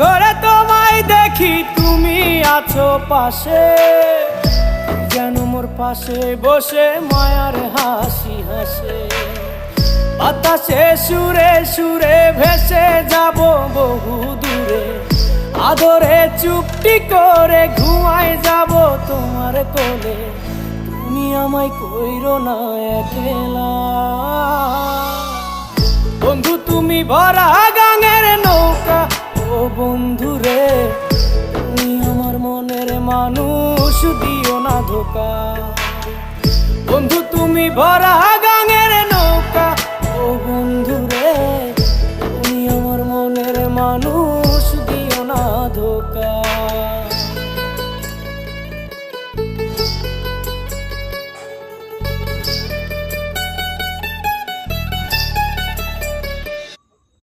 ঘরে তোমায় দেখি তুমি আছো পাশে, যেন মোর পাশে বসে মায়ার হাসি হাসে। বাতাসে সুরে সুরে ভেসে যাব বহু দূরে, আদরে চুপটি করে ঘুমায় যাব তোমার কোলে। তুমি আমায় কইরো না একলা বন্ধু, তুমি ভরা গাঙের নৌকা। ও বন্ধু রে, তুমি আমার মনের মানুষ, দিও না ধোকা। বন্ধু তুমি ভরা